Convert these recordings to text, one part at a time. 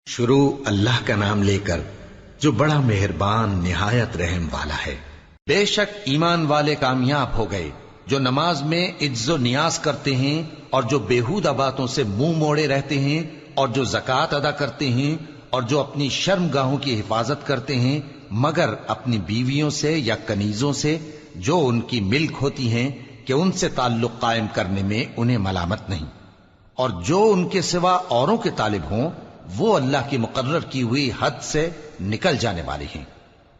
شروع اللہ کا نام لے کر جو بڑا مہربان نہایت رحم والا ہے۔ بے شک ایمان والے کامیاب ہو گئے جو نماز میں عجز و نیاز کرتے ہیں اور جو بیہودہ باتوں سے منہ موڑے رہتے ہیں اور جو زکوٰۃ ادا کرتے ہیں اور جو اپنی شرم گاہوں کی حفاظت کرتے ہیں مگر اپنی بیویوں سے یا کنیزوں سے جو ان کی ملک ہوتی ہیں کہ ان سے تعلق قائم کرنے میں انہیں ملامت نہیں، اور جو ان کے سوا اوروں کے طالب ہوں وہ اللہ کی مقرر کی ہوئی حد سے نکل جانے والے ہیں،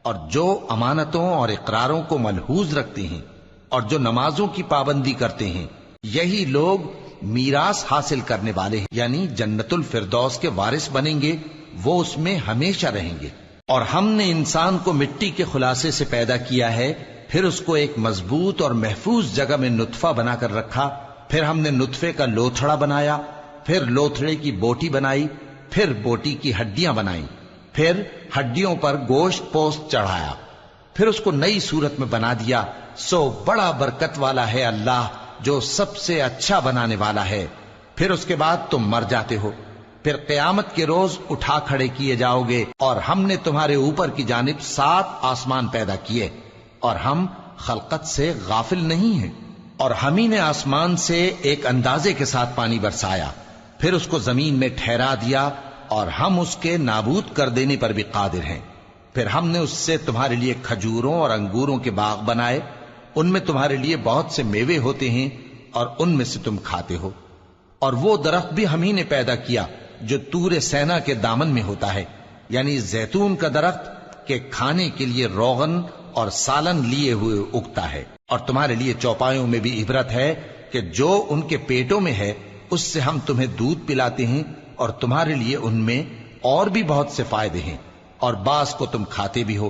اور جو امانتوں اور اقراروں کو ملحوظ رکھتے ہیں اور جو نمازوں کی پابندی کرتے ہیں یہی لوگ میراث حاصل کرنے والے ہیں، یعنی جنت الفردوس کے وارث بنیں گے، وہ اس میں ہمیشہ رہیں گے۔ اور ہم نے انسان کو مٹی کے خلاصے سے پیدا کیا ہے، پھر اس کو ایک مضبوط اور محفوظ جگہ میں نطفہ بنا کر رکھا، پھر ہم نے نطفے کا لوتھڑا بنایا، پھر لوتھڑے کی بوٹی بنائی، پھر بوٹی کی ہڈیاں بنائیں، پھر ہڈیوں پر گوشت پوست چڑھایا، پھر اس کو نئی صورت میں بنا دیا۔ سو بڑا برکت والا ہے اللہ جو سب سے اچھا بنانے والا ہے۔ پھر اس کے بعد تم مر جاتے ہو، پھر قیامت کے روز اٹھا کھڑے کیے جاؤ گے، اور ہم نے تمہارے اوپر کی جانب 7 آسمان پیدا کیے، اور ہم خلقت سے غافل نہیں ہیں۔ اور ہم ہی نے آسمان سے ایک اندازے کے ساتھ پانی برسایا، پھر اس کو زمین میں ٹھہرا دیا، اور ہم اس کے نابود کر دینے پر بھی قادر ہیں۔ پھر ہم نے اس سے تمہارے لیے کھجوروں اور انگوروں کے باغ بنائے، ان میں تمہارے لیے بہت سے میوے ہوتے ہیں اور ان میں سے تم کھاتے ہو۔ اور وہ درخت بھی ہم ہی نے پیدا کیا جو طور سینا کے دامن میں ہوتا ہے، یعنی زیتون کا درخت کہ کھانے کے لیے روغن اور سالن لیے ہوئے اگتا ہے۔ اور تمہارے لیے چوپایوں میں بھی عبرت ہے کہ جو ان کے پیٹوں میں ہے اس سے ہم تمہیں دودھ پلاتے ہیں، اور تمہارے لیے ان میں اور بھی بہت سے فائدے ہیں، اور بعض کو تم کھاتے بھی ہو،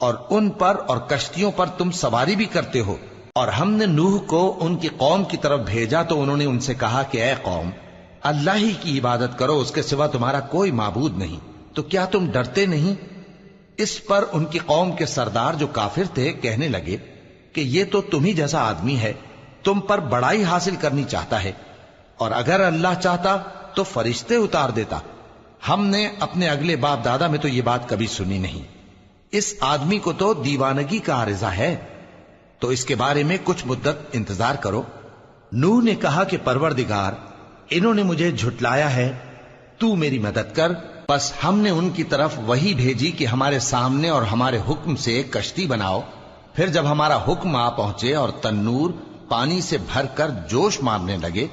اور ان پر اور کشتیوں پر تم سواری بھی کرتے ہو۔ اور ہم نے نوح کو ان کی قوم کی طرف بھیجا تو انہوں نے ان سے کہا کہ اے قوم، اللہ ہی کی عبادت کرو، اس کے سوا تمہارا کوئی معبود نہیں، تو کیا تم ڈرتے نہیں؟ اس پر ان کی قوم کے سردار جو کافر تھے کہنے لگے کہ یہ تو تم ہی جیسا آدمی ہے، تم پر بڑائی حاصل کرنی چاہتا ہے، اور اگر اللہ چاہتا تو فرشتے اتار دیتا۔ ہم نے اپنے اگلے باپ دادا میں تو یہ بات کبھی سنی نہیں، اس آدمی کو تو دیوانگی کا عارضہ ہے، تو اس کے بارے میں کچھ مدت انتظار کرو۔ نوح نے کہا کہ پروردگار، انہوں نے مجھے جھٹلایا ہے، تو میری مدد کر۔ پس ہم نے ان کی طرف وحی بھیجی کہ ہمارے سامنے اور ہمارے حکم سے ایک کشتی بناؤ۔ پھر جب ہمارا حکم آ پہنچے اور تنور پانی سے بھر کر جوش مارنے لگے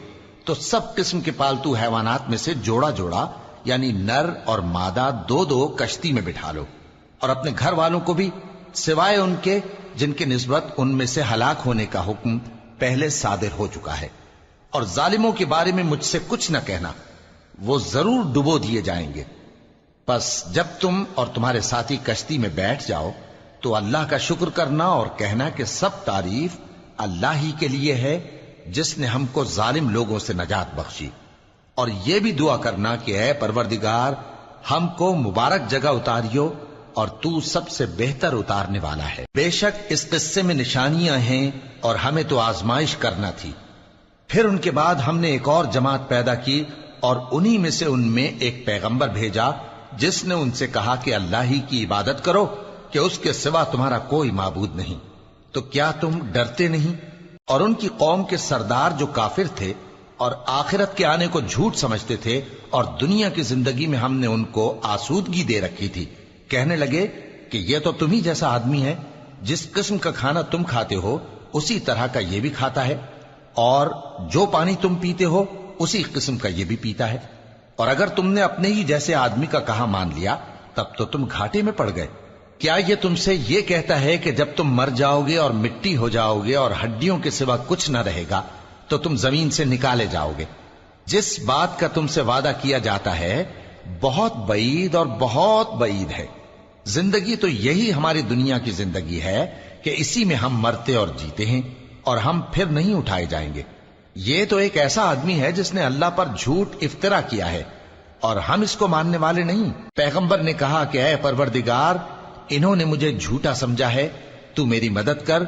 تو سب قسم کے پالتو حیوانات میں سے جوڑا جوڑا یعنی نر اور مادہ 2 کشتی میں بٹھا لو، اور اپنے گھر والوں کو بھی سوائے ان کے جن کے نسبت ان میں سے ہلاک ہونے کا حکم پہلے صادر ہو چکا ہے۔ اور ظالموں کے بارے میں مجھ سے کچھ نہ کہنا، وہ ضرور ڈبو دیے جائیں گے۔ پس جب تم اور تمہارے ساتھی کشتی میں بیٹھ جاؤ تو اللہ کا شکر کرنا اور کہنا کہ سب تعریف اللہ ہی کے لیے ہے جس نے ہم کو ظالم لوگوں سے نجات بخشی۔ اور یہ بھی دعا کرنا کہ اے پروردگار، ہم کو مبارک جگہ اتاریو، اور تو سب سے بہتر اتارنے والا ہے۔ بے شک اس قصے میں نشانیاں ہیں اور ہمیں تو آزمائش کرنا تھی۔ پھر ان کے بعد ہم نے ایک اور جماعت پیدا کی، اور انہی میں سے ان میں ایک پیغمبر بھیجا جس نے ان سے کہا کہ اللہ ہی کی عبادت کرو کہ اس کے سوا تمہارا کوئی معبود نہیں، تو کیا تم ڈرتے نہیں؟ اور ان کی قوم کے سردار جو کافر تھے اور آخرت کے آنے کو جھوٹ سمجھتے تھے، اور دنیا کی زندگی میں ہم نے ان کو آسودگی دے رکھی تھی، کہنے لگے کہ یہ تو تم ہی جیسا آدمی ہے، جس قسم کا کھانا تم کھاتے ہو اسی طرح کا یہ بھی کھاتا ہے، اور جو پانی تم پیتے ہو اسی قسم کا یہ بھی پیتا ہے، اور اگر تم نے اپنے ہی جیسے آدمی کا کہا مان لیا تب تو تم گھاٹے میں پڑ گئے۔ کیا یہ تم سے یہ کہتا ہے کہ جب تم مر جاؤ گے اور مٹی ہو جاؤ گے اور ہڈیوں کے سوا کچھ نہ رہے گا تو تم زمین سے نکالے جاؤ گے؟ جس بات کا تم سے وعدہ کیا جاتا ہے بہت بعید اور بہت بعید ہے۔ زندگی تو یہی ہماری دنیا کی زندگی ہے کہ اسی میں ہم مرتے اور جیتے ہیں، اور ہم پھر نہیں اٹھائے جائیں گے۔ یہ تو ایک ایسا آدمی ہے جس نے اللہ پر جھوٹ افطرا کیا ہے، اور ہم اس کو ماننے والے نہیں۔ پیغمبر نے کہا کہ اے پروردگار، انہوں نے مجھے جھوٹا سمجھا ہے، تو میری مدد کر۔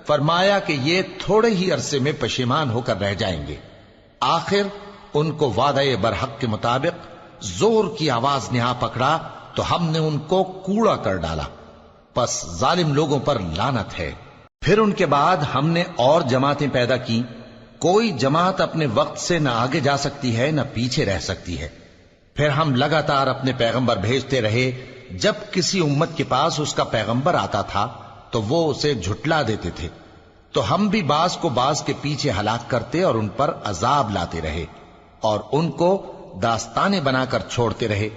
فرمایا کہ یہ تھوڑے ہی عرصے میں پشیمان ہو کر رہ جائیں گے، آخر ان کو وعدہ برحق کے مطابق زور کی آواز نے آ پکڑا تو ہم نے ان کو کوڑا کر ڈالا، پس ظالم لوگوں پر لعنت ہے۔ پھر ان کے بعد ہم نے اور جماعتیں پیدا کی، کوئی جماعت اپنے وقت سے نہ آگے جا سکتی ہے نہ پیچھے رہ سکتی ہے۔ پھر ہم لگاتار اپنے پیغمبر بھیجتے رہے، جب کسی امت کے پاس اس کا پیغمبر آتا تھا تو وہ اسے جھٹلا دیتے تھے، تو ہم بھی بعض کو بعض کے پیچھے ہلاک کرتے اور ان پر عذاب لاتے رہے اور ان کو داستانیں بنا کر چھوڑتے رہے۔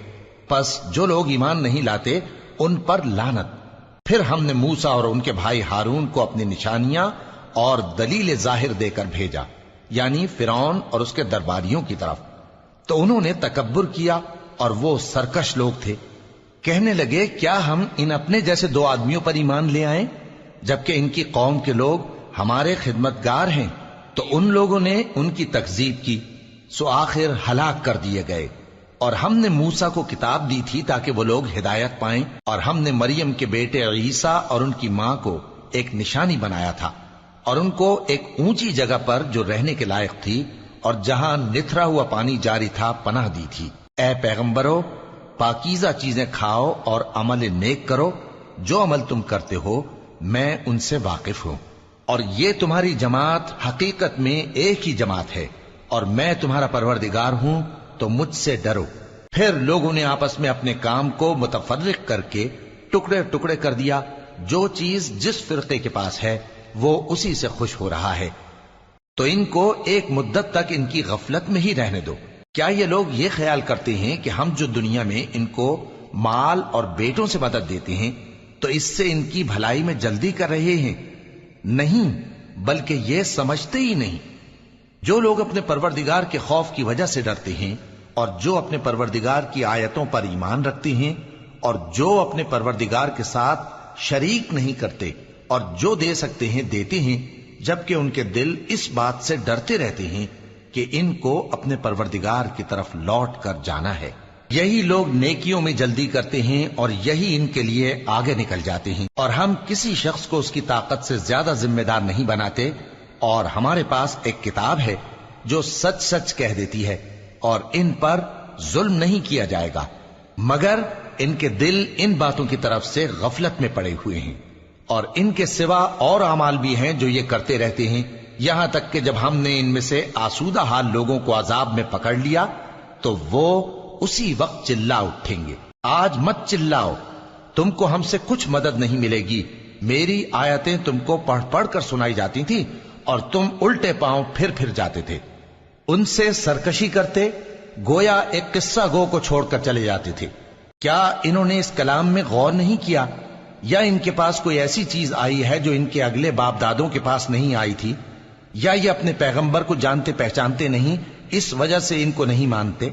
پس جو لوگ ایمان نہیں لاتے ان پر لعنت۔ پھر ہم نے موسیٰ اور ان کے بھائی ہارون کو اپنی نشانیاں اور دلیل ظاہر دے کر بھیجا، یعنی فرعون اور اس کے درباریوں کی طرف، تو انہوں نے تکبر کیا اور وہ سرکش لوگ تھے۔ کہنے لگے کیا ہم ان اپنے جیسے دو آدمیوں پر ایمان لے آئیں جبکہ ان کی قوم کے لوگ ہمارے خدمتگار ہیں؟ تو ان لوگوں نے ان کی تکذیب کی، سو آخر ہلاک کر دیے گئے۔ اور ہم نے موسیٰ کو کتاب دی تھی تاکہ وہ لوگ ہدایت پائیں، اور ہم نے مریم کے بیٹے عیسیٰ اور ان کی ماں کو ایک نشانی بنایا تھا اور ان کو ایک اونچی جگہ پر جو رہنے کے لائق تھی اور جہاں نتھرا ہوا پانی جاری تھا پناہ دی تھی۔ اے پیغمبرو، پاکیزہ چیزیں کھاؤ اور عمل نیک کرو، جو عمل تم کرتے ہو میں ان سے واقف ہوں، اور یہ تمہاری جماعت حقیقت میں ایک ہی جماعت ہے، اور میں تمہارا پروردگار ہوں، تو مجھ سے ڈرو۔ پھر لوگوں نے آپس میں اپنے کام کو متفرق کر کے ٹکڑے ٹکڑے کر دیا، جو چیز جس فرقے کے پاس ہے وہ اسی سے خوش ہو رہا ہے، تو ان کو ایک مدت تک ان کی غفلت میں ہی رہنے دو۔ کیا یہ لوگ یہ خیال کرتے ہیں کہ ہم جو دنیا میں ان کو مال اور بیٹوں سے مدد دیتے ہیں تو اس سے ان کی بھلائی میں جلدی کر رہے ہیں؟ نہیں، بلکہ یہ سمجھتے ہی نہیں۔ جو لوگ اپنے پروردگار کے خوف کی وجہ سے ڈرتے ہیں اور جو اپنے پروردگار کی آیتوں پر ایمان رکھتے ہیں اور جو اپنے پروردگار کے ساتھ شریک نہیں کرتے اور جو دے سکتے ہیں دیتے ہیں، جبکہ ان کے دل اس بات سے ڈرتے رہتے ہیں کہ ان کو اپنے پروردگار کی طرف لوٹ کر جانا ہے، یہی لوگ نیکیوں میں جلدی کرتے ہیں اور یہی ان کے لیے آگے نکل جاتے ہیں۔ اور ہم کسی شخص کو اس کی طاقت سے زیادہ ذمہ دار نہیں بناتے، اور ہمارے پاس ایک کتاب ہے جو سچ سچ کہہ دیتی ہے، اور ان پر ظلم نہیں کیا جائے گا، مگر ان کے دل ان باتوں کی طرف سے غفلت میں پڑے ہوئے ہیں۔ اور ان کے سوا اور اعمال بھی ہیں جو یہ کرتے رہتے ہیں، یہاں تک کہ جب ہم نے ان میں سے آسودہ حال لوگوں کو عذاب میں پکڑ لیا تو وہ اسی وقت چلا اٹھیں گے۔ آج مت چلاؤ، تم کو ہم سے کچھ مدد نہیں ملے گی، میری آیتیں تم کو پڑھ پڑھ کر سنائی جاتی تھی اور تم الٹے پاؤں پھر جاتے تھے۔ ان سے سرکشی کرتے، گویا ایک قصہ گو کو چھوڑ کر چلے جاتے تھے۔ کیا انہوں نے اس کلام میں غور نہیں کیا، یا ان کے پاس کوئی ایسی چیز آئی ہے جو ان کے اگلے باپ دادوں کے پاس نہیں آئی تھی، یا یہ اپنے پیغمبر کو جانتے پہچانتے نہیں اس وجہ سے ان کو نہیں مانتے؟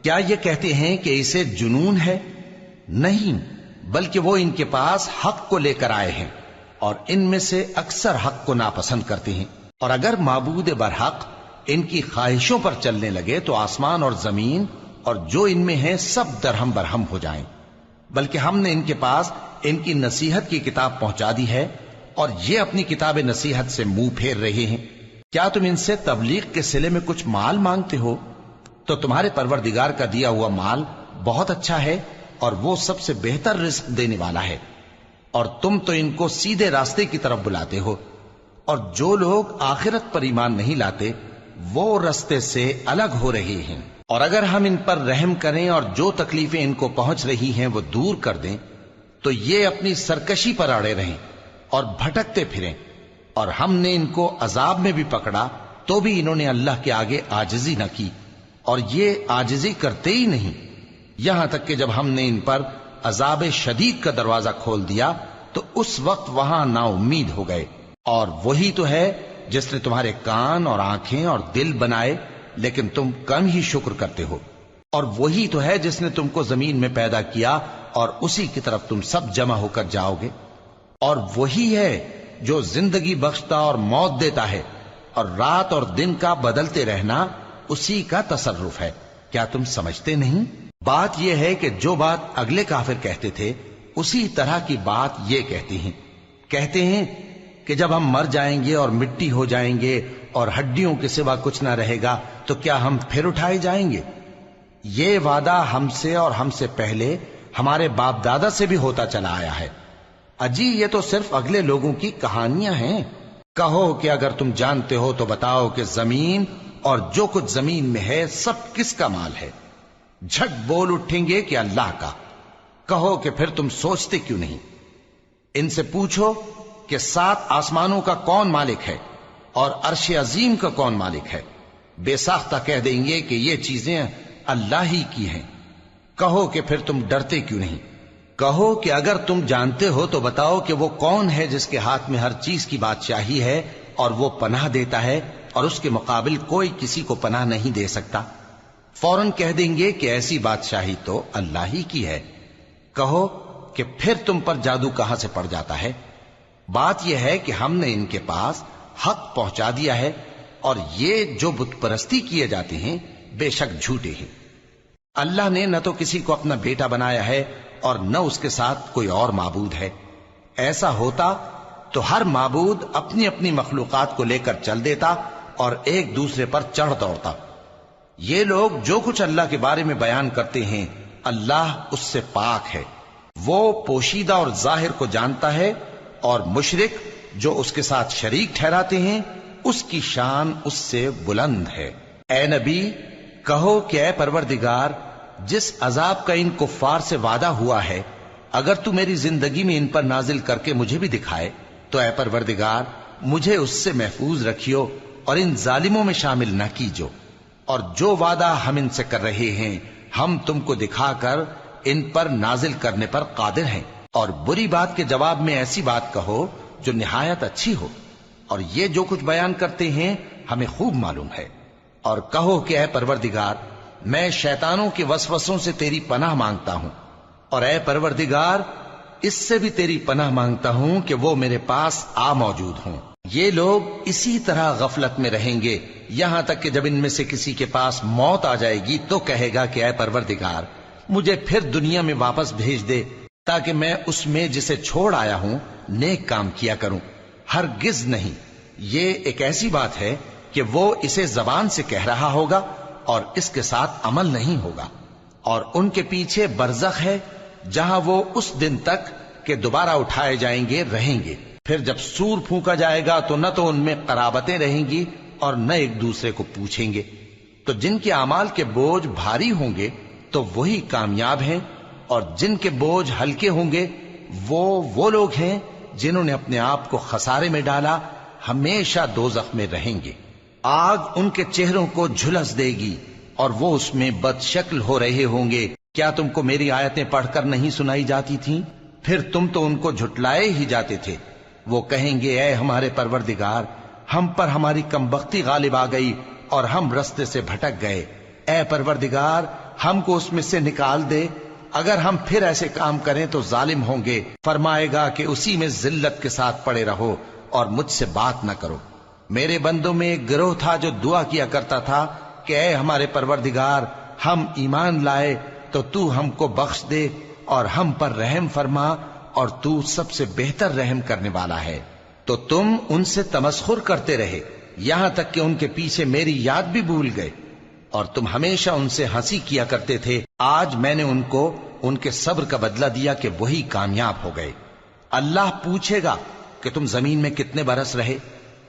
کیا یہ کہتے ہیں کہ اسے جنون ہے؟ نہیں، بلکہ وہ ان کے پاس حق کو لے کر آئے ہیں، اور ان میں سے اکثر حق کو ناپسند کرتے ہیں۔ اور اگر معبود برحق ان کی خواہشوں پر چلنے لگے تو آسمان اور زمین اور جو ان میں ہیں سب درہم برہم ہو جائیں۔ بلکہ ہم نے ان کے پاس ان کی نصیحت کی کتاب پہنچا دی ہے، اور یہ اپنی کتاب نصیحت سے منہ پھیر رہے ہیں۔ کیا تم ان سے تبلیغ کے صلے میں کچھ مال مانگتے ہو؟ تو تمہارے پروردگار کا دیا ہوا مال بہت اچھا ہے، اور وہ سب سے بہتر رزق دینے والا ہے، اور تم تو ان کو سیدھے راستے کی طرف بلاتے ہو۔ اور جو لوگ آخرت پر ایمان نہیں لاتے وہ راستے سے الگ ہو رہے ہیں۔ اور اگر ہم ان پر رحم کریں اور جو تکلیفیں ان کو پہنچ رہی ہیں وہ دور کر دیں تو یہ اپنی سرکشی پر اڑے رہیں اور بھٹکتے پھریں۔ اور ہم نے ان کو عذاب میں بھی پکڑا تو بھی انہوں نے اللہ کے آگے عاجزی نہ کی، اور یہ عاجزی کرتے ہی نہیں، یہاں تک کہ جب ہم نے ان پر عذاب شدید کا دروازہ کھول دیا تو اس وقت وہاں نا امید ہو گئے۔ اور وہی تو ہے جس نے تمہارے کان اور آنکھیں اور دل بنائے، لیکن تم کم ہی شکر کرتے ہو۔ اور وہی تو ہے جس نے تم کو زمین میں پیدا کیا اور اسی کی طرف تم سب جمع ہو کر جاؤ گے۔ اور وہی ہے جو زندگی بخشتا اور موت دیتا ہے، اور رات اور دن کا بدلتے رہنا اسی کا تصرف ہے۔ کیا تم سمجھتے نہیں؟ بات یہ ہے کہ جو بات اگلے کافر کہتے تھے اسی طرح کی بات یہ کہتے ہیں کہ جب ہم مر جائیں گے اور مٹی ہو جائیں گے اور ہڈیوں کے سوا کچھ نہ رہے گا تو کیا ہم پھر اٹھائے جائیں گے؟ یہ وعدہ ہم سے اور ہم سے پہلے ہمارے باپ دادا سے بھی ہوتا چلا آیا ہے۔ اجی یہ تو صرف اگلے لوگوں کی کہانیاں ہیں۔ کہو کہ اگر تم جانتے ہو تو بتاؤ کہ زمین اور جو کچھ زمین میں ہے سب کس کا مال ہے؟ جھٹ بول اٹھیں گے کہ اللہ کا۔ کہو کہ پھر تم سوچتے کیوں نہیں؟ ان سے پوچھو کہ 7 آسمانوں کا کون مالک ہے اور عرش عظیم کا کون مالک ہے؟ بے ساختہ کہہ دیں گے کہ یہ چیزیں اللہ ہی کی ہیں۔ کہو کہ پھر تم ڈرتے کیوں نہیں؟ کہو کہ اگر تم جانتے ہو تو بتاؤ کہ وہ کون ہے جس کے ہاتھ میں ہر چیز کی بادشاہی ہے اور وہ پناہ دیتا ہے اور اس کے مقابل کوئی کسی کو پناہ نہیں دے سکتا؟ فوراً کہہ دیں گے کہ ایسی بادشاہی تو اللہ ہی کی ہے۔ کہو کہ پھر تم پر جادو کہاں سے پڑ جاتا ہے؟ بات یہ ہے کہ ہم نے ان کے پاس حق پہنچا دیا ہے اور یہ جو بت پرستی کیے جاتے ہیں بے شک جھوٹے ہیں۔ اللہ نے نہ تو کسی کو اپنا بیٹا بنایا ہے اور نہ اس کے ساتھ کوئی اور معبود ہے۔ ایسا ہوتا تو ہر معبود اپنی اپنی مخلوقات کو لے کر چل دیتا اور ایک دوسرے پر چڑھ دوڑتا۔ یہ لوگ جو کچھ اللہ کے بارے میں بیان کرتے ہیں اللہ اس سے پاک ہے، وہ پوشیدہ اور ظاہر کو جانتا ہے، اور مشرک جو اس کے ساتھ شریک ٹھہراتے ہیں اس کی شان اس سے بلند ہے۔ اے نبی کہو کہ اے پروردگار، جس عذاب کا ان کفار سے وعدہ ہوا ہے اگر تو میری زندگی میں ان پر نازل کر کے مجھے بھی دکھائے تو اے پروردگار مجھے اس سے محفوظ رکھیو اور ان ظالموں میں شامل نہ کیجو، اور جو وعدہ ہم ان سے کر رہے ہیں ہم تم کو دکھا کر ان پر نازل کرنے پر قادر ہیں۔ اور بری بات کے جواب میں ایسی بات کہو جو نہایت اچھی ہو، اور یہ جو کچھ بیان کرتے ہیں ہمیں خوب معلوم ہے۔ اور کہو کہ اے پروردگار میں شیطانوں کے وسوسوں سے تیری پناہ مانگتا ہوں، اور اے پروردگار اس سے بھی تیری پناہ مانگتا ہوں کہ وہ میرے پاس آ موجود ہوں۔ یہ لوگ اسی طرح غفلت میں رہیں گے یہاں تک کہ جب ان میں سے کسی کے پاس موت آ جائے گی تو کہے گا کہ اے پروردگار مجھے پھر دنیا میں واپس بھیج دے تاکہ میں اس میں جسے چھوڑ آیا ہوں نیک کام کیا کروں۔ ہرگز نہیں، یہ ایک ایسی بات ہے کہ وہ اسے زبان سے کہہ رہا ہوگا اور اس کے ساتھ عمل نہیں ہوگا۔ اور ان کے پیچھے برزخ ہے جہاں وہ اس دن تک کہ دوبارہ اٹھائے جائیں گے رہیں گے۔ پھر جب سور پھونکا جائے گا تو نہ تو ان میں قرابتیں رہیں گی اور نہ ایک دوسرے کو پوچھیں گے۔ تو جن کے اعمال کے بوجھ بھاری ہوں گے تو وہی کامیاب ہیں، اور جن کے بوجھ ہلکے ہوں گے وہ لوگ ہیں جنہوں نے اپنے آپ کو خسارے میں ڈالا، ہمیشہ دوزخ میں رہیں گے۔ آگ ان کے چہروں کو جھلس دے گی اور وہ اس میں بد شکل ہو رہے ہوں گے۔ کیا تم کو میری آیتیں پڑھ کر نہیں سنائی جاتی تھیں؟ پھر تم تو ان کو جھٹلائے ہی جاتے تھے۔ وہ کہیں گے اے ہمارے پروردگار ہم پر ہماری کمبختی غالب آ گئی اور ہم رستے سے بھٹک گئے، اے پروردگار ہم کو اس میں سے نکال دے، اگر ہم پھر ایسے کام کریں تو ظالم ہوں گے۔ فرمائے گا کہ اسی میں ذلت کے ساتھ پڑے رہو اور مجھ سے بات نہ کرو۔ میرے بندوں میں ایک گروہ تھا جو دعا کیا کرتا تھا کہ اے ہمارے پروردگار ہم ایمان لائے تو تو ہم کو بخش دے اور ہم پر رحم فرما، اور تو سب سے بہتر رحم کرنے والا ہے۔ تو تم ان سے تمسخر کرتے رہے یہاں تک کہ ان کے پیچھے میری یاد بھی بھول گئے، اور تم ہمیشہ ان سے ہنسی کیا کرتے تھے۔ آج میں نے ان کو ان کے صبر کا بدلہ دیا کہ وہی کامیاب ہو گئے۔ اللہ پوچھے گا کہ تم زمین میں کتنے برس رہے؟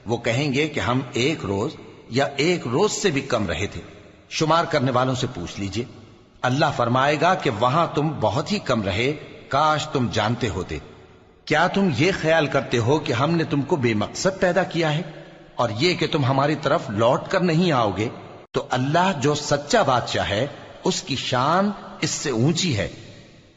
وہ کہیں گے کہ ہم 1 روز یا 1 روز سے بھی کم رہے تھے۔ شمار کرنے والوں سے پوچھ لیجئے۔ اللہ فرمائے گا کہ وہاں تم بہت ہی کم رہے، کاش تم جانتے ہوتے۔ کیا تم یہ خیال کرتے ہو کہ ہم نے تم کو بے مقصد پیدا کیا ہے اور یہ کہ تم ہماری طرف لوٹ کر نہیں آؤ گے؟ تو اللہ جو سچا بادشاہ ہے اس کی شان اس سے اونچی ہے،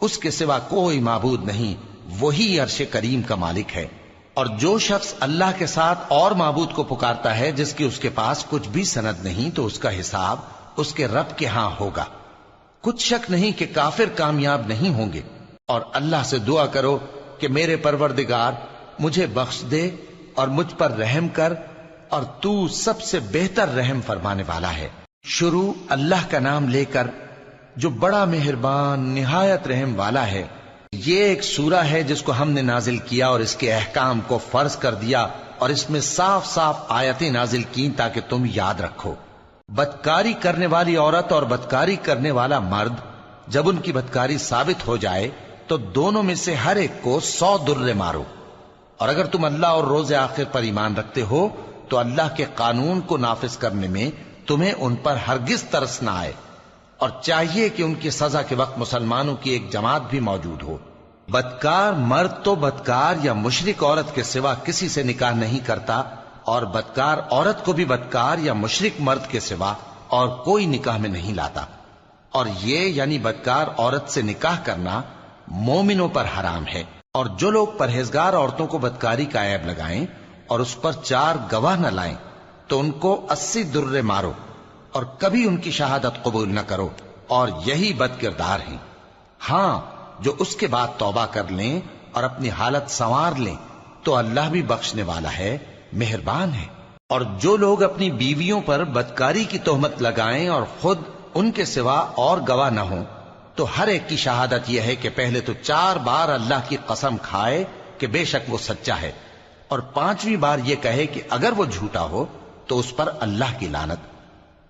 اس کے سوا کوئی معبود نہیں، وہی عرش کریم کا مالک ہے۔ اور جو شخص اللہ کے ساتھ اور معبود کو پکارتا ہے جس کی اس کے پاس کچھ بھی سند نہیں تو اس کا حساب اس کے رب کے ہاں ہوگا۔ کچھ شک نہیں کہ کافر کامیاب نہیں ہوں گے۔ اور اللہ سے دعا کرو کہ میرے پروردگار مجھے بخش دے اور مجھ پر رحم کر، اور تو سب سے بہتر رحم فرمانے والا ہے۔ شروع اللہ کا نام لے کر جو بڑا مہربان نہایت رحم والا ہے۔ یہ ایک سورہ ہے جس کو ہم نے نازل کیا اور اس کے احکام کو فرض کر دیا، اور اس میں صاف صاف آیتیں نازل کی تاکہ تم یاد رکھو۔ بدکاری کرنے والی عورت اور بدکاری کرنے والا مرد جب ان کی بدکاری ثابت ہو جائے تو دونوں میں سے ہر ایک کو 100 درے مارو. اور اگر تم اللہ اور روز آخر پر ایمان رکھتے ہو تو اللہ کے قانون کو نافذ کرنے میں تمہیں ان پر ہرگز ترس نہ آئے، اور چاہیے کہ ان کی سزا کے وقت مسلمانوں کی ایک جماعت بھی موجود ہو. بدکار مرد تو بدکار یا مشرک عورت کے سوا کسی سے نکاح نہیں کرتا، اور بدکار عورت کو بھی بدکار یا مشرک مرد کے سوا اور کوئی نکاح میں نہیں لاتا. اور یہ یعنی بدکار عورت سے نکاح کرنا مومنوں پر حرام ہے. اور جو لوگ پرہیزگار عورتوں کو بدکاری کا عیب لگائیں اور اس پر 4 گواہ نہ لائیں تو ان کو 80 درے مارو اور کبھی ان کی شہادت قبول نہ کرو، اور یہی بد کردار ہیں. ہاں، جو اس کے بعد توبہ کر لیں اور اپنی حالت سنوار لیں تو اللہ بھی بخشنے والا ہے، مہربان ہے. اور جو لوگ اپنی بیویوں پر بدکاری کی تہمت لگائیں اور خود ان کے سوا اور گواہ نہ ہوں تو ہر ایک کی شہادت یہ ہے کہ پہلے تو 4 بار اللہ کی قسم کھائے کہ بے شک وہ سچا ہے، اور 5ویں بار یہ کہے کہ اگر وہ جھوٹا ہو تو اس پر اللہ کی لعنت.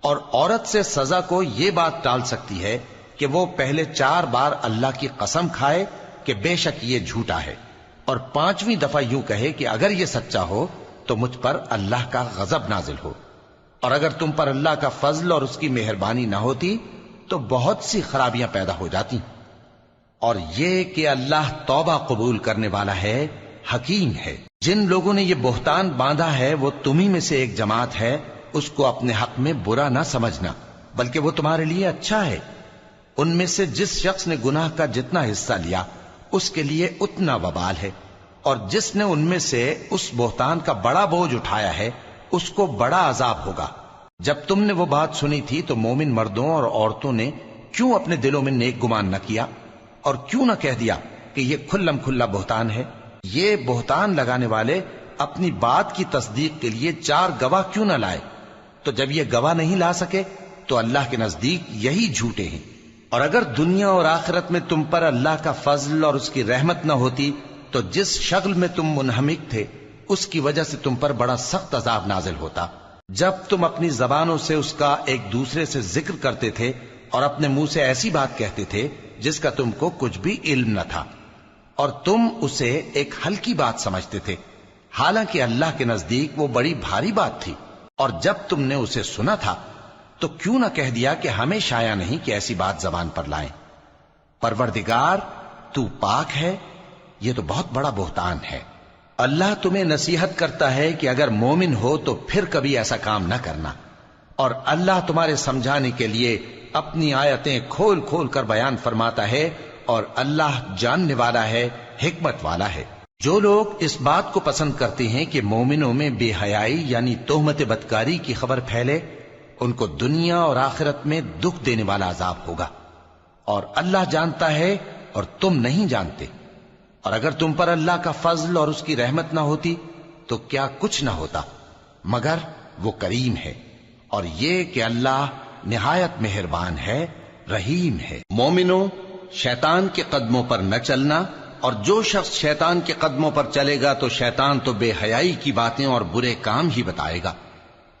اور عورت سے سزا کو یہ بات ٹال سکتی ہے کہ وہ پہلے 4 بار اللہ کی قسم کھائے کہ بے شک یہ جھوٹا ہے، اور 5ویں دفعہ یوں کہے کہ اگر یہ سچا ہو تو مجھ پر اللہ کا غضب نازل ہو. اور اگر تم پر اللہ کا فضل اور اس کی مہربانی نہ ہوتی تو بہت سی خرابیاں پیدا ہو جاتی. اور یہ کہ اللہ توبہ قبول کرنے والا ہے، حکیم ہے. جن لوگوں نے یہ بہتان باندھا ہے وہ تمہیں میں سے ایک جماعت ہے، اس کو اپنے حق میں برا نہ سمجھنا، بلکہ وہ تمہارے لیے اچھا ہے. ان میں سے جس شخص نے گناہ کا جتنا حصہ لیا اس کے لیے اتنا وبال ہے، اور جس نے ان میں سے اس بہتان کا بڑا بوجھ اٹھایا ہے اس کو بڑا عذاب ہوگا. جب تم نے وہ بات سنی تھی تو مومن مردوں اور عورتوں نے کیوں اپنے دلوں میں نیک گمان نہ کیا، اور کیوں نہ کہہ دیا کہ یہ کھلم کھلا بہتان ہے؟ یہ بہتان لگانے والے اپنی بات کی تصدیق کے لیے 4 گواہ کیوں نہ لائے؟ تو جب یہ گواہ نہیں لا سکے تو اللہ کے نزدیک یہی جھوٹے ہیں. اور اگر دنیا اور آخرت میں تم پر اللہ کا فضل اور اس کی رحمت نہ ہوتی تو جس شغل میں تم منہمک تھے اس کی وجہ سے تم پر بڑا سخت عذاب نازل ہوتا. جب تم اپنی زبانوں سے اس کا ایک دوسرے سے ذکر کرتے تھے اور اپنے منہ سے ایسی بات کہتے تھے جس کا تم کو کچھ بھی علم نہ تھا، اور تم اسے ایک ہلکی بات سمجھتے تھے، حالانکہ اللہ کے نزدیک وہ بڑی بھاری بات تھی. اور جب تم نے اسے سنا تھا تو کیوں نہ کہہ دیا کہ ہمیں شایع نہیں کہ ایسی بات زبان پر لائیں. پروردگار تو پاک ہے، یہ تو بہت بڑا بہتان ہے. اللہ تمہیں نصیحت کرتا ہے کہ اگر مومن ہو تو پھر کبھی ایسا کام نہ کرنا، اور اللہ تمہارے سمجھانے کے لیے اپنی آیتیں کھول کھول کر بیان فرماتا ہے، اور اللہ جاننے والا ہے، حکمت والا ہے. جو لوگ اس بات کو پسند کرتے ہیں کہ مومنوں میں بے حیائی یعنی تہمت بدکاری کی خبر پھیلے، ان کو دنیا اور آخرت میں دکھ دینے والا عذاب ہوگا. اور اللہ جانتا ہے اور تم نہیں جانتے. اور اگر تم پر اللہ کا فضل اور اس کی رحمت نہ ہوتی تو کیا کچھ نہ ہوتا، مگر وہ کریم ہے. اور یہ کہ اللہ نہایت مہربان ہے، رحیم ہے. مومنوں، شیطان کے قدموں پر نہ چلنا، اور جو شخص شیطان کے قدموں پر چلے گا تو شیطان تو بے حیائی کی باتیں اور برے کام ہی بتائے گا.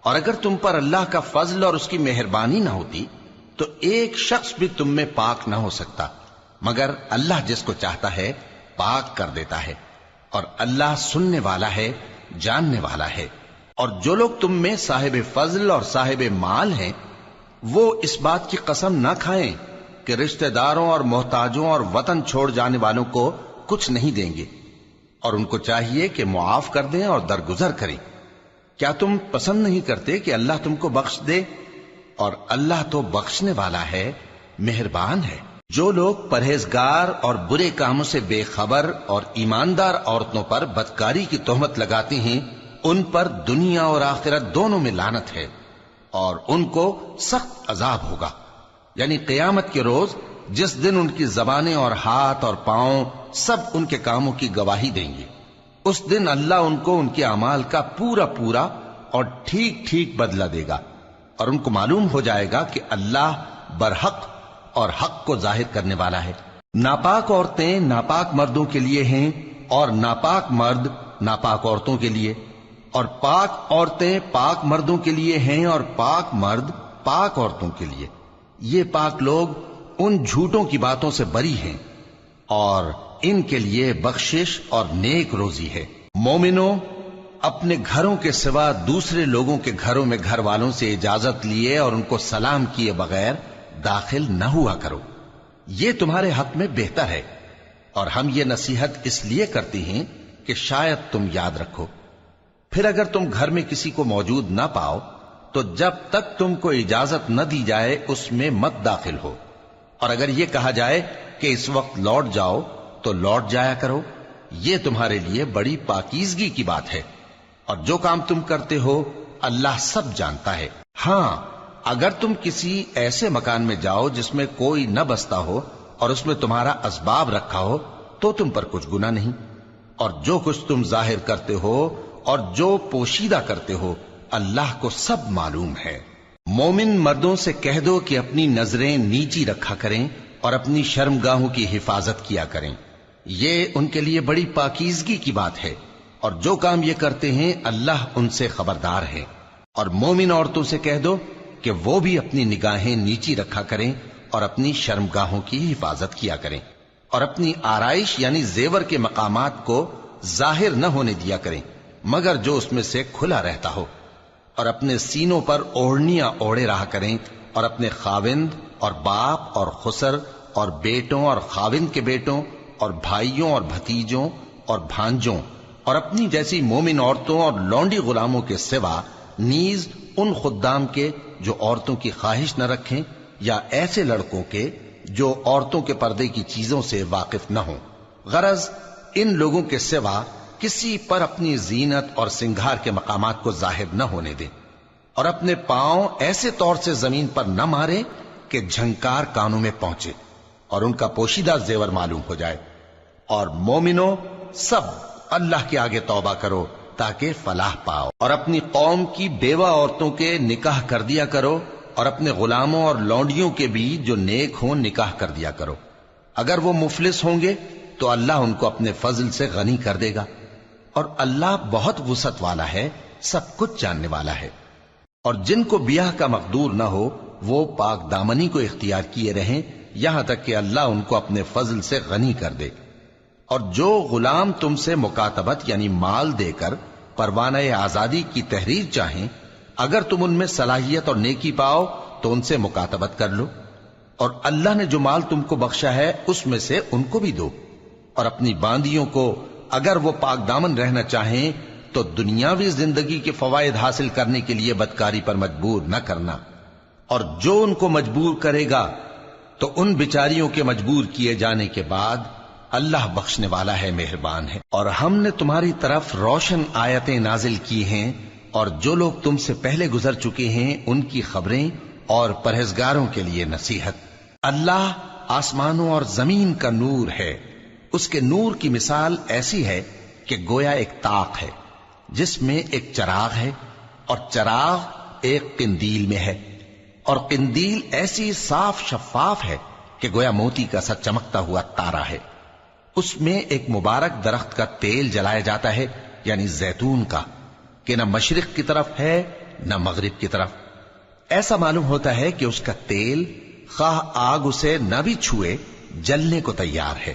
اور اگر تم پر اللہ کا فضل اور اس کی مہربانی نہ ہوتی تو ایک شخص بھی تم میں پاک نہ ہو سکتا، مگر اللہ جس کو چاہتا ہے پاک کر دیتا ہے. اور اللہ سننے والا ہے، جاننے والا ہے. اور جو لوگ تم میں صاحب فضل اور صاحب مال ہیں وہ اس بات کی قسم نہ کھائیں کہ رشتہ داروں اور محتاجوں اور وطن چھوڑ جانے والوں کو کچھ نہیں دیں گے، اور ان کو چاہیے کہ معاف کر دیں اور درگزر کریں. کیا تم پسند نہیں کرتے کہ اللہ تم کو بخش دے؟ اور اللہ تو بخشنے والا ہے، مہربان ہے. جو لوگ پرہیزگار اور برے کاموں سے بے خبر اور ایماندار عورتوں پر بدکاری کی تہمت لگاتے ہیں ان پر دنیا اور آخرت دونوں میں لعنت ہے، اور ان کو سخت عذاب ہوگا. یعنی قیامت کے روز جس دن ان کی زبانیں اور ہاتھ اور پاؤں سب ان کے کاموں کی گواہی دیں گے، اس دن اللہ ان کو ان کے اعمال کا پورا پورا اور ٹھیک ٹھیک بدلہ دے گا، اور ان کو معلوم ہو جائے گا کہ اللہ برحق اور حق کو ظاہر کرنے والا ہے. ناپاک عورتیں ناپاک مردوں کے لیے ہیں، اور ناپاک مرد ناپاک عورتوں کے لیے، اور پاک عورتیں پاک مردوں کے لیے ہیں، اور پاک مرد پاک عورتوں کے لیے، یہ پاک لوگ ان جھوٹوں کی باتوں سے بری ہیں اور ان کے لیے بخشش اور نیک روزی ہے۔ مومنوں، اپنے گھروں کے سوا دوسرے لوگوں کے گھروں میں گھر والوں سے اجازت لیے اور ان کو سلام کیے بغیر داخل نہ ہوا کرو، یہ تمہارے حق میں بہتر ہے، اور ہم یہ نصیحت اس لیے کرتے ہیں کہ شاید تم یاد رکھو۔ پھر اگر تم گھر میں کسی کو موجود نہ پاؤ تو جب تک تم کو اجازت نہ دی جائے اس میں مت داخل ہو، اور اگر یہ کہا جائے کہ اس وقت لوٹ جاؤ تو لوٹ جایا کرو، یہ تمہارے لیے بڑی پاکیزگی کی بات ہے، اور جو کام تم کرتے ہو اللہ سب جانتا ہے۔ ہاں، اگر تم کسی ایسے مکان میں جاؤ جس میں کوئی نہ بستا ہو اور اس میں تمہارا اسباب رکھا ہو تو تم پر کچھ گناہ نہیں، اور جو کچھ تم ظاہر کرتے ہو اور جو پوشیدہ کرتے ہو اللہ کو سب معلوم ہے۔ مومن مردوں سے کہہ دو کہ اپنی نظریں نیچی رکھا کریں اور اپنی شرمگاہوں کی حفاظت کیا کریں، یہ ان کے لیے بڑی پاکیزگی کی بات ہے، اور جو کام یہ کرتے ہیں اللہ ان سے خبردار ہے۔ اور مومن عورتوں سے کہہ دو کہ وہ بھی اپنی نگاہیں نیچی رکھا کریں اور اپنی شرمگاہوں کی حفاظت کیا کریں، اور اپنی آرائش یعنی زیور کے مقامات کو ظاہر نہ ہونے دیا کریں مگر جو اس میں سے کھلا رہتا ہو، اور اپنے سینوں پر اوڑھنیاں اوڑھے رہا کریں، اور اپنے خاوند اور باپ اور خسر اور بیٹوں اور خاوند کے بیٹوں اور بھائیوں اور بھتیجوں اور بھانجوں اور اپنی جیسی مومن عورتوں اور لونڈی غلاموں کے سوا نیز ان خدام کے جو عورتوں کی خواہش نہ رکھیں، یا ایسے لڑکوں کے جو عورتوں کے پردے کی چیزوں سے واقف نہ ہوں۔ غرض ان لوگوں کے سوا کسی پر اپنی زینت اور سنگھار کے مقامات کو ظاہر نہ ہونے دیں، اور اپنے پاؤں ایسے طور سے زمین پر نہ مارے کہ جھنکار کانوں میں پہنچے اور ان کا پوشیدہ زیور معلوم ہو جائے۔ اور مومنوں، سب اللہ کے آگے توبہ کرو تاکہ فلاح پاؤ، اور اپنی قوم کی بیوہ عورتوں کے نکاح کر دیا کرو، اور اپنے غلاموں اور لونڈیوں کے بھی جو نیک ہوں نکاح کر دیا کرو۔ اگر وہ مفلس ہوں گے تو اللہ ان کو اپنے فضل سے غنی کر دے گا، اور اللہ بہت وسعت والا ہے، سب کچھ جاننے والا ہے۔ اور جن کو بیاہ کا مقدور نہ ہو وہ پاک دامنی کو اختیار کیے رہیں یہاں تک کہ اللہ ان کو اپنے فضل سے غنی کر دے۔ اور جو غلام تم سے مکاتبت یعنی مال دے کر پروانہ آزادی کی تحریر چاہیں، اگر تم ان میں صلاحیت اور نیکی پاؤ تو ان سے مکاتبت کر لو، اور اللہ نے جو مال تم کو بخشا ہے اس میں سے ان کو بھی دو۔ اور اپنی باندیوں کو اگر وہ پاک دامن رہنا چاہیں تو دنیاوی زندگی کے فوائد حاصل کرنے کے لیے بدکاری پر مجبور نہ کرنا، اور جو ان کو مجبور کرے گا تو ان بیچاریوں کے مجبور کیے جانے کے بعد اللہ بخشنے والا ہے، مہربان ہے۔ اور ہم نے تمہاری طرف روشن آیتیں نازل کی ہیں، اور جو لوگ تم سے پہلے گزر چکے ہیں ان کی خبریں اور پرہیزگاروں کے لیے نصیحت۔ اللہ آسمانوں اور زمین کا نور ہے، اس کے نور کی مثال ایسی ہے کہ گویا ایک طاق ہے جس میں ایک چراغ ہے، اور چراغ ایک قندیل میں ہے، اور قندیل ایسی صاف شفاف ہے کہ گویا موتی کا سا چمکتا ہوا تارا ہے۔ اس میں ایک مبارک درخت کا تیل جلایا جاتا ہے یعنی زیتون کا، کہ نہ مشرق کی طرف ہے نہ مغرب کی طرف۔ ایسا معلوم ہوتا ہے کہ اس کا تیل خواہ آگ اسے نہ بھی چھوئے جلنے کو تیار ہے،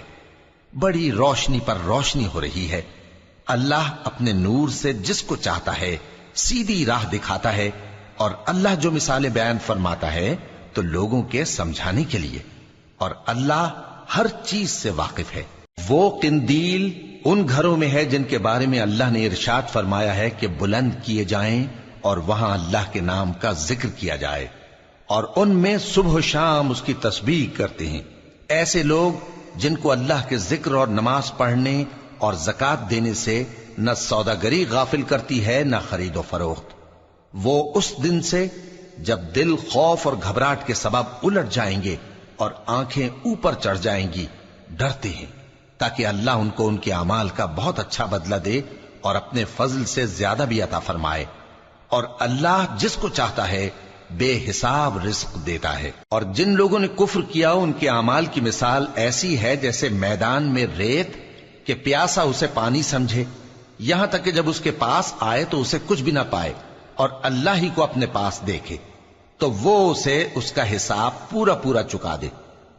بڑی روشنی پر روشنی ہو رہی ہے۔ اللہ اپنے نور سے جس کو چاہتا ہے سیدھی راہ دکھاتا ہے، اور اللہ جو مثالیں بیان فرماتا ہے تو لوگوں کے سمجھانے کے لیے، اور اللہ ہر چیز سے واقف ہے۔ وہ قندیل ان گھروں میں ہے جن کے بارے میں اللہ نے ارشاد فرمایا ہے کہ بلند کیے جائیں اور وہاں اللہ کے نام کا ذکر کیا جائے، اور ان میں صبح و شام اس کی تسبیح کرتے ہیں۔ ایسے لوگ جن کو اللہ کے ذکر اور نماز پڑھنے اور زکوٰۃ دینے سے نہ سوداگری غافل کرتی ہے نہ خرید و فروخت، وہ اس دن سے جب دل خوف اور گھبراہٹ کے سبب الٹ جائیں گے اور آنکھیں اوپر چڑھ جائیں گی ڈرتے ہیں، تاکہ اللہ ان کو ان کے اعمال کا بہت اچھا بدلہ دے اور اپنے فضل سے زیادہ بھی عطا فرمائے۔ اور اللہ جس کو چاہتا ہے بے حساب رزق دیتا ہے۔ اور جن لوگوں نے کفر کیا ان کے اعمال کی مثال ایسی ہے جیسے میدان میں ریت کہ پیاسا اسے پانی سمجھے، یہاں تک کہ جب اس کے پاس آئے تو اسے کچھ بھی نہ پائے اور اللہ ہی کو اپنے پاس دیکھے۔ تو وہ اسے اس کا حساب پورا پورا چکا دے،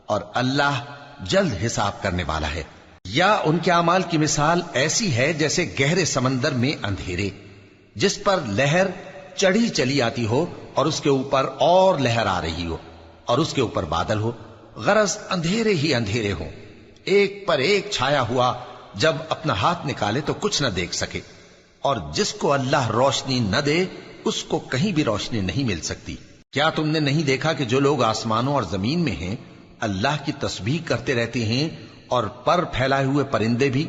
اور اللہ جلد حساب کرنے والا ہے۔ یا ان کے اعمال کی مثال ایسی ہے جیسے گہرے سمندر میں اندھیرے، جس پر لہر چڑھی چلی آتی ہو اور اس کے اوپر اور لہر آ رہی ہو، اور اس کے اوپر بادل ہو، غرض اندھیرے ہی اندھیرے ہوں، ایک پر ایک چھایا ہوا، جب اپنا ہاتھ نکالے تو کچھ نہ دیکھ سکے، اور جس کو اللہ روشنی نہ دے اس کو کہیں بھی روشنی نہیں مل سکتی۔ کیا تم نے نہیں دیکھا کہ جو لوگ آسمانوں اور زمین میں ہیں اللہ کی تسبیح کرتے رہتے ہیں، اور پر پھیلائے ہوئے پرندے بھی،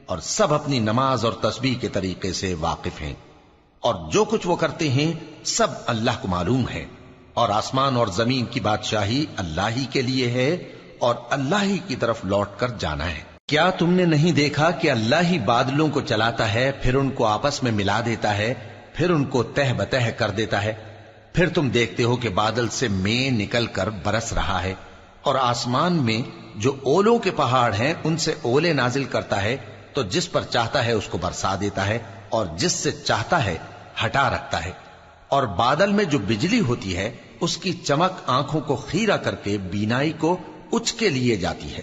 اور سب اپنی نماز اور تسبیح کے طریقے سے واقف ہیں، اور جو کچھ وہ کرتے ہیں سب اللہ کو معلوم ہے، اور آسمان اور زمین کی بادشاہی اللہ ہی کے لیے ہے، اور اللہ ہی کی طرف لوٹ کر جانا ہے۔ کیا تم نے نہیں دیکھا کہ اللہ ہی بادلوں کو چلاتا ہے، پھر ان کو آپس میں ملا دیتا ہے، پھر ان کو تہ بتہ کر دیتا ہے، پھر تم دیکھتے ہو کہ بادل سے مے نکل کر برس رہا ہے، اور آسمان میں جو اولوں کے پہاڑ ہیں ان سے اولے نازل کرتا ہے، تو جس پر چاہتا ہے اس کو برسا دیتا ہے، اور جس سے چاہتا ہے ہٹا رکھتا ہے، اور بادل میں جو بجلی ہوتی ہے اس کی چمک آنکھوں کو خیرہ کر کے بینائی کو اچکے لیے جاتی ہے۔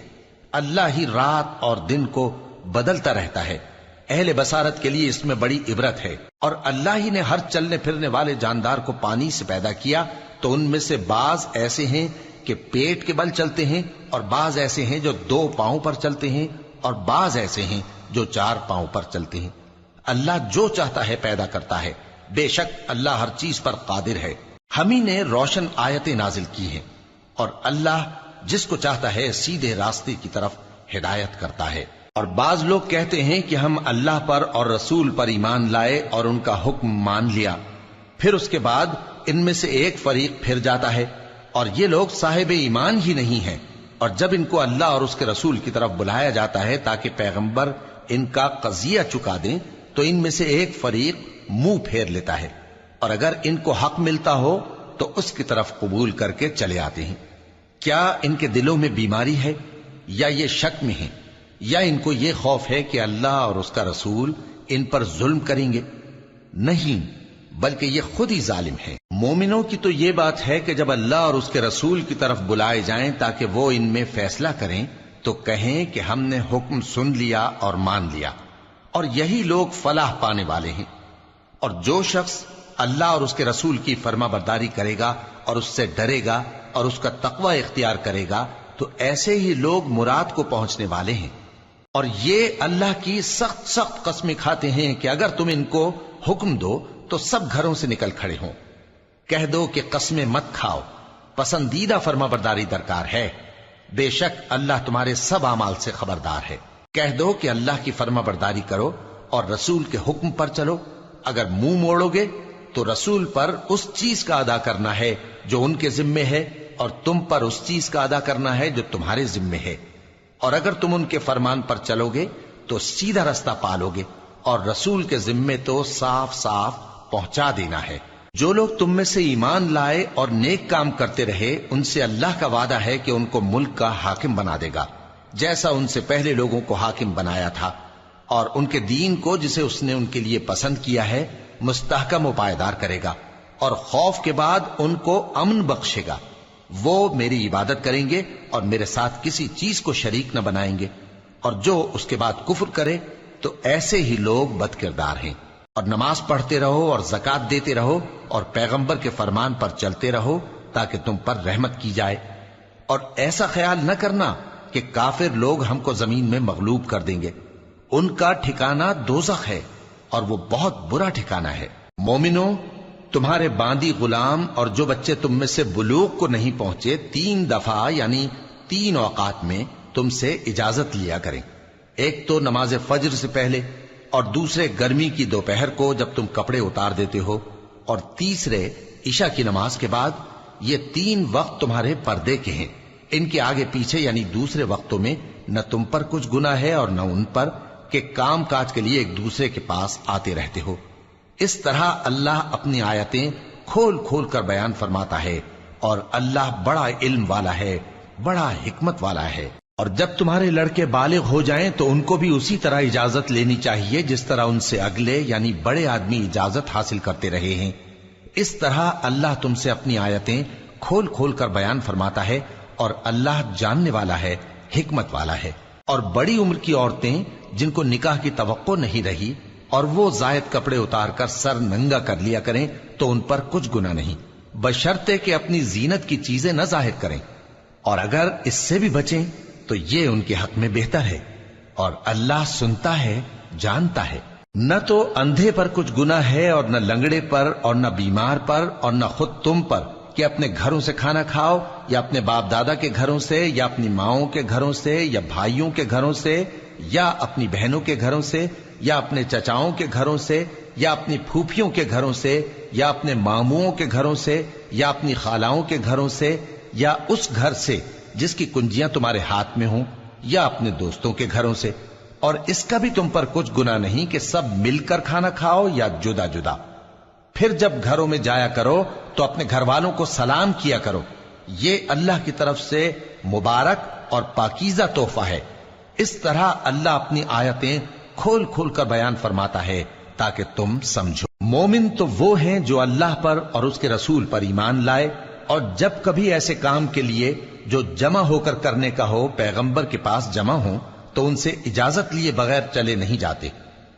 اللہ ہی رات اور دن کو بدلتا رہتا ہے، اہل بصارت کے لیے اس میں بڑی عبرت ہے۔ اور اللہ ہی نے ہر چلنے پھرنے والے جاندار کو پانی سے پیدا کیا، تو ان میں سے بعض ایسے ہیں کہ پیٹ کے بل چلتے ہیں، اور بعض ایسے ہیں جو 2 پاؤں پر چلتے ہیں، اور بعض ایسے ہیں جو 4 پاؤں پر چلتے ہیں۔ اللہ جو چاہتا ہے پیدا کرتا ہے، بے شک اللہ ہر چیز پر قادر ہے۔ ہم ہی نے روشن آیتیں نازل کی ہیں، اور اللہ جس کو چاہتا ہے سیدھے راستے کی طرف ہدایت کرتا ہے۔ اور بعض لوگ کہتے ہیں کہ ہم اللہ پر اور رسول پر ایمان لائے اور ان کا حکم مان لیا، پھر اس کے بعد ان میں سے ایک فریق پھر جاتا ہے، اور یہ لوگ صاحب ایمان ہی نہیں ہیں، اور جب ان کو اللہ اور اس کے رسول کی طرف بلایا جاتا ہے تاکہ پیغمبر ان کا قضیہ چکا دیں، تو ان میں سے ایک فریق منہ پھیر لیتا ہے، اور اگر ان کو حق ملتا ہو تو اس کی طرف قبول کر کے چلے آتے ہیں۔ کیا ان کے دلوں میں بیماری ہے، یا یہ شک میں ہیں، یا ان کو یہ خوف ہے کہ اللہ اور اس کا رسول ان پر ظلم کریں گے؟ نہیں، بلکہ یہ خود ہی ظالم ہے۔ مومنوں کی تو یہ بات ہے کہ جب اللہ اور اس کے رسول کی طرف بلائے جائیں تاکہ وہ ان میں فیصلہ کریں، تو کہیں کہ ہم نے حکم سن لیا اور مان لیا، اور یہی لوگ فلاح پانے والے ہیں۔ اور جو شخص اللہ اور اس کے رسول کی فرما برداری کرے گا اور اس سے ڈرے گا اور اس کا تقوی اختیار کرے گا، تو ایسے ہی لوگ مراد کو پہنچنے والے ہیں۔ اور یہ اللہ کی سخت سخت قسمیں کھاتے ہیں کہ اگر تم ان کو حکم دو تو سب گھروں سے نکل کھڑے ہوں۔ کہہ دو کہ قسمیں مت کھاؤ، پسندیدہ فرما برداری درکار ہے، بے شک اللہ تمہارے سب اعمال سے خبردار ہے۔ کہہ دو کہ اللہ کی فرما برداری کرو اور رسول کے حکم پر چلو، اگر منہ موڑو گے تو رسول پر اس چیز کا ادا کرنا ہے جو ان کے ذمے ہے، اور تم پر اس چیز کا ادا کرنا ہے جو تمہارے ذمے ہے، اور اگر تم ان کے فرمان پر چلو گے تو سیدھا رستہ پالو گے، اور رسول کے ذمے تو صاف صاف پہنچا دینا ہے۔ جو لوگ تم میں سے ایمان لائے اور نیک کام کرتے رہے، ان سے اللہ کا وعدہ ہے کہ ان کو ملک کا حاکم بنا دے گا، جیسا ان سے پہلے لوگوں کو حاکم بنایا تھا، اور ان کے دین کو جسے اس نے ان کے لیے پسند کیا ہے مستحکم و پائیدار کرے گا، اور خوف کے بعد ان کو امن بخشے گا۔ وہ میری عبادت کریں گے اور میرے ساتھ کسی چیز کو شریک نہ بنائیں گے، اور جو اس کے بعد کفر کرے تو ایسے ہی لوگ بد کردار ہیں۔ اور نماز پڑھتے رہو اور زکوٰۃ دیتے رہو اور پیغمبر کے فرمان پر چلتے رہو تاکہ تم پر رحمت کی جائے، اور ایسا خیال نہ کرنا کہ کافر لوگ ہم کو زمین میں مغلوب کر دیں گے، ان کا ٹھکانہ دوزخ ہے اور وہ بہت برا ٹھکانہ ہے۔ مومنوں، تمہارے باندی غلام اور جو بچے تم میں سے بلوغ کو نہیں پہنچے 3 دفعہ یعنی 3 اوقات میں تم سے اجازت لیا کریں، ایک تو نماز فجر سے پہلے، اور دوسرے گرمی کی دوپہر کو جب تم کپڑے اتار دیتے ہو، اور تیسرے عشاء کی نماز کے بعد۔ یہ 3 وقت تمہارے پردے کے ہیں، ان کے آگے پیچھے یعنی دوسرے وقتوں میں نہ تم پر کچھ گناہ ہے اور نہ ان پر، کہ کام کاج کے لیے ایک دوسرے کے پاس آتے رہتے ہو۔ اس طرح اللہ اپنی آیتیں کھول کھول کر بیان فرماتا ہے، اور اللہ بڑا علم والا ہے، بڑا حکمت والا ہے۔ اور جب تمہارے لڑکے بالغ ہو جائیں تو ان کو بھی اسی طرح اجازت لینی چاہیے جس طرح ان سے اگلے یعنی بڑے آدمی اجازت حاصل کرتے رہے ہیں۔ اس طرح اللہ تم سے اپنی آیتیں کھول کھول کر بیان فرماتا ہے، اور اللہ جاننے والا ہے، حکمت والا ہے۔ اور بڑی عمر کی عورتیں جن کو نکاح کی توقع نہیں رہی اور وہ زائد کپڑے اتار کر سر ننگا کر لیا کریں تو ان پر کچھ گناہ نہیں، بشرطے کہ اپنی زینت کی چیزیں نہ ظاہر کریں، اور اگر اس سے بھی بچیں تو یہ ان کے حق میں بہتر ہے، اور اللہ سنتا ہے، جانتا ہے۔ نہ تو اندھے پر کچھ گناہ ہے، اور نہ لنگڑے پر، اور نہ بیمار پر، اور نہ خود تم پر کہ اپنے گھروں سے کھانا کھاؤ، یا اپنے باپ دادا کے گھروں سے، یا اپنی ماؤں کے گھروں سے، یا بھائیوں کے گھروں سے، یا اپنی بہنوں کے گھروں سے، یا اپنے چچاؤں کے گھروں سے، یا اپنی پھوپھیوں کے گھروں سے، یا اپنے ماموؤں کے گھروں سے، یا اپنی خالاؤں کے گھروں سے، یا اس گھر سے جس کی کنجیاں تمہارے ہاتھ میں ہوں، یا اپنے دوستوں کے گھروں سے۔ اور اس کا بھی تم پر کچھ گناہ نہیں کہ سب مل کر کھانا کھاؤ یا جدا جدا۔ پھر جب گھروں میں جایا کرو تو اپنے گھر والوں کو سلام کیا کرو، یہ اللہ کی طرف سے مبارک اور پاکیزہ تحفہ ہے۔ اس طرح اللہ اپنی آیتیں کھول کھول کر بیان فرماتا ہے تاکہ تم سمجھو۔ مومن تو وہ ہیں جو اللہ پر اور اس کے رسول پر ایمان لائے، اور جب کبھی ایسے کام کے لیے جو جمع ہو کر کرنے کا ہو پیغمبر کے پاس جمع ہوں تو ان سے اجازت لیے بغیر چلے نہیں جاتے۔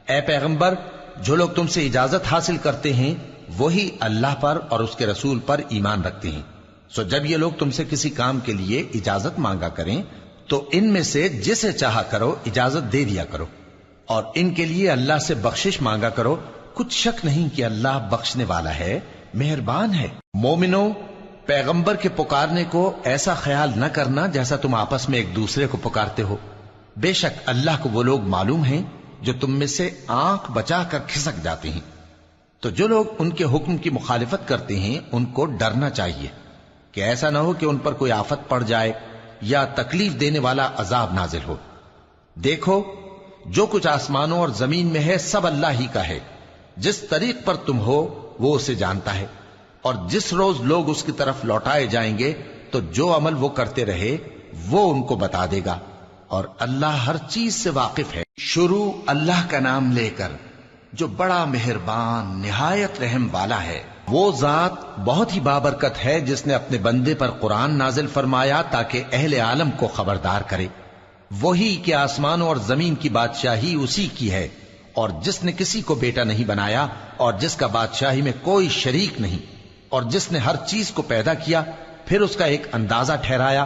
اے پیغمبر، جو لوگ تم سے اجازت حاصل کرتے ہیں وہی اللہ پر اور اس کے رسول پر ایمان رکھتے ہیں، سو جب یہ لوگ تم سے کسی کام کے لیے اجازت مانگا کریں تو ان میں سے جسے چاہا کرو اجازت دے دیا کرو، اور ان کے لیے اللہ سے بخشش مانگا کرو، کچھ شک نہیں کہ اللہ بخشنے والا ہے، مہربان ہے۔ مومنو، پیغمبر کے پکارنے کو ایسا خیال نہ کرنا جیسا تم آپس میں ایک دوسرے کو پکارتے ہو، بے شک اللہ کو وہ لوگ معلوم ہیں جو تم میں سے آنکھ بچا کر کھسک جاتے ہیں۔ تو جو لوگ ان کے حکم کی مخالفت کرتے ہیں ان کو ڈرنا چاہیے کہ ایسا نہ ہو کہ ان پر کوئی آفت پڑ جائے یا تکلیف دینے والا عذاب نازل ہو۔ دیکھو، جو کچھ آسمانوں اور زمین میں ہے سب اللہ ہی کا ہے، جس طریق پر تم ہو وہ اسے جانتا ہے، اور جس روز لوگ اس کی طرف لوٹائے جائیں گے تو جو عمل وہ کرتے رہے وہ ان کو بتا دے گا، اور اللہ ہر چیز سے واقف ہے۔ شروع اللہ کا نام لے کر جو بڑا مہربان نہایت رحم والا ہے۔ وہ ذات بہت ہی بابرکت ہے جس نے اپنے بندے پر قرآن نازل فرمایا تاکہ اہل عالم کو خبردار کرے۔ وہی کہ آسمانوں اور زمین کی بادشاہی اسی کی ہے، اور جس نے کسی کو بیٹا نہیں بنایا، اور جس کا بادشاہی میں کوئی شریک نہیں، اور جس نے ہر چیز کو پیدا کیا پھر اس کا ایک اندازہ ٹھہرایا،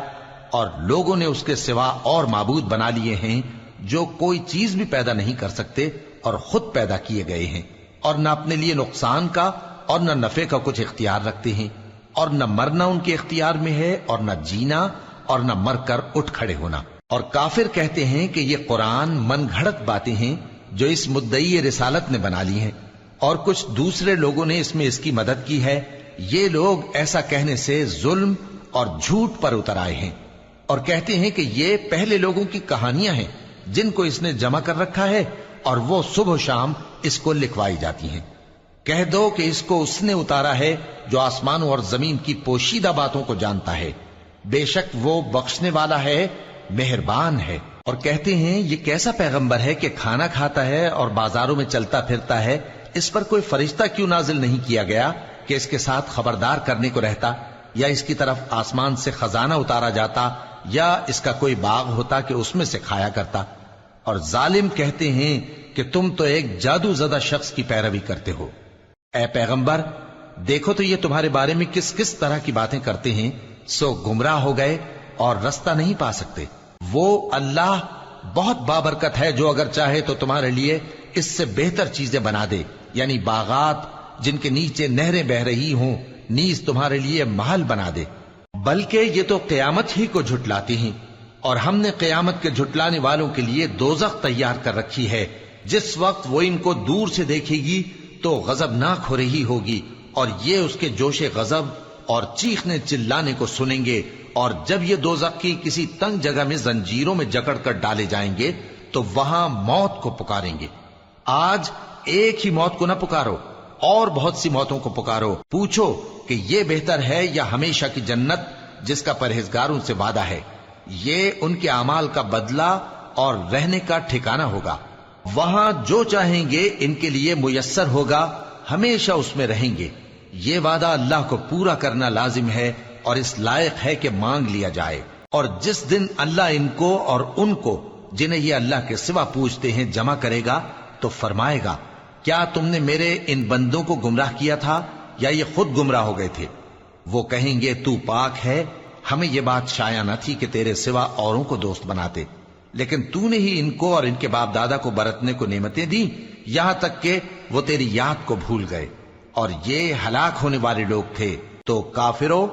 اور لوگوں نے اس کے سوا اور معبود بنا لیے ہیں جو کوئی چیز بھی پیدا نہیں کر سکتے اور خود پیدا کیے گئے ہیں، اور نہ اپنے لیے نقصان کا اور نہ نفع کا کچھ اختیار رکھتے ہیں، اور نہ مرنا ان کے اختیار میں ہے اور نہ جینا اور نہ مر کر اٹھ کھڑے ہونا۔ اور کافر کہتے ہیں کہ یہ قرآن من گھڑت باتیں ہیں جو اس مدعی رسالت نے بنا لی ہیں، اور کچھ دوسرے لوگوں نے اس میں اس کی مدد کی ہے۔ یہ لوگ ایسا کہنے سے ظلم اور جھوٹ پر اتر آئے ہیں، اور کہتے ہیں کہ یہ پہلے لوگوں کی کہانیاں ہیں جن کو اس نے جمع کر رکھا ہے، اور وہ صبح و شام اس کو لکھوائی جاتی ہیں۔ کہہ دو کہ اس کو اس نے اتارا ہے جو آسمانوں اور زمین کی پوشیدہ باتوں کو جانتا ہے، بے شک وہ بخشنے والا ہے، مہربان ہے۔ اور کہتے ہیں یہ کیسا پیغمبر ہے کہ کھانا کھاتا ہے اور بازاروں میں چلتا پھرتا ہے، اس پر کوئی فرشتہ کیوں نازل نہیں کیا گیا کہ اس کے ساتھ خبردار کرنے کو رہتا، یا اس کی طرف آسمان سے خزانہ اتارا جاتا، یا اس کا کوئی باغ ہوتا کہ اس میں سے کھایا کرتا۔ اور ظالم کہتے ہیں کہ تم تو ایک جادو زدہ شخص کی پیروی کرتے ہو۔ اے پیغمبر، دیکھو تو یہ تمہارے بارے میں کس کس طرح کی باتیں کرتے ہیں، سو گمراہ ہو گئے اور رستہ نہیں پا سکتے۔ وہ اللہ بہت بابرکت ہے جو اگر چاہے تو تمہارے لیے اس سے بہتر چیزیں بنا دے، یعنی باغات جن کے نیچے نہریں بہ رہی ہوں، نیز تمہارے لیے محل بنا دے۔ بلکہ یہ تو قیامت ہی کو جھٹلاتے ہیں، اور ہم نے قیامت کے جھٹلانے والوں کے لیے دوزخ تیار کر رکھی ہے، جس وقت وہ ان کو دور سے دیکھے گی تو غضبناک ہو رہی ہوگی، اور یہ اس کے جوش غضب اور چیخنے چلانے کو سنیں گے، اور جب یہ دوزخ کی کسی تنگ جگہ میں زنجیروں میں جکڑ کر ڈالے جائیں گے تو وہاں موت کو پکاریں گے۔ آج ایک ہی موت کو نہ پکارو، اور بہت سی موتوں کو پکارو، پوچھو کہ یہ بہتر ہے یا ہمیشہ کی جنت جس کا پرہیزگاروں سے وعدہ ہے، یہ ان کے اعمال کا بدلہ اور رہنے کا ٹھکانہ ہوگا، وہاں جو چاہیں گے ان کے لیے میسر ہوگا، ہمیشہ اس میں رہیں گے، یہ وعدہ اللہ کو پورا کرنا لازم ہے اور اس لائق ہے کہ مانگ لیا جائے۔ اور جس دن اللہ ان کو اور ان کو جنہیں یہ اللہ کے سوا پوجتے ہیں جمع کرے گا تو فرمائے گا، کیا تم نے میرے ان بندوں کو گمراہ کیا تھا یا یہ خود گمراہ ہو گئے تھے؟ وہ کہیں گے تو پاک ہے، ہمیں یہ بات شایع نہ تھی کہ تیرے سوا اوروں کو دوست بناتے، لیکن تو نے ہی ان کو اور ان کے باپ دادا کو برتنے کو نعمتیں دی، یہاں تک کہ وہ تیری یاد کو بھول گئے، اور یہ ہلاک ہونے والے لوگ تھے۔ تو کافرو،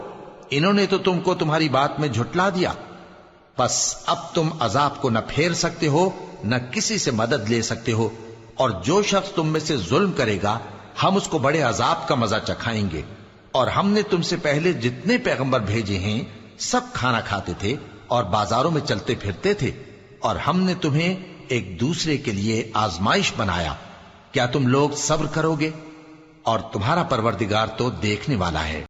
انہوں نے تو تم کو تمہاری بات میں جھٹلا دیا، پس اب تم عذاب کو نہ پھیر سکتے ہو نہ کسی سے مدد لے سکتے ہو، اور جو شخص تم میں سے ظلم کرے گا ہم اس کو بڑے عذاب کا مزہ چکھائیں گے۔ اور ہم نے تم سے پہلے جتنے پیغمبر بھیجے ہیں سب کھانا کھاتے تھے اور بازاروں میں چلتے پھرتے تھے، اور ہم نے تمہیں ایک دوسرے کے لیے آزمائش بنایا، کیا تم لوگ صبر کرو گے؟ اور تمہارا پروردگار تو دیکھنے والا ہے۔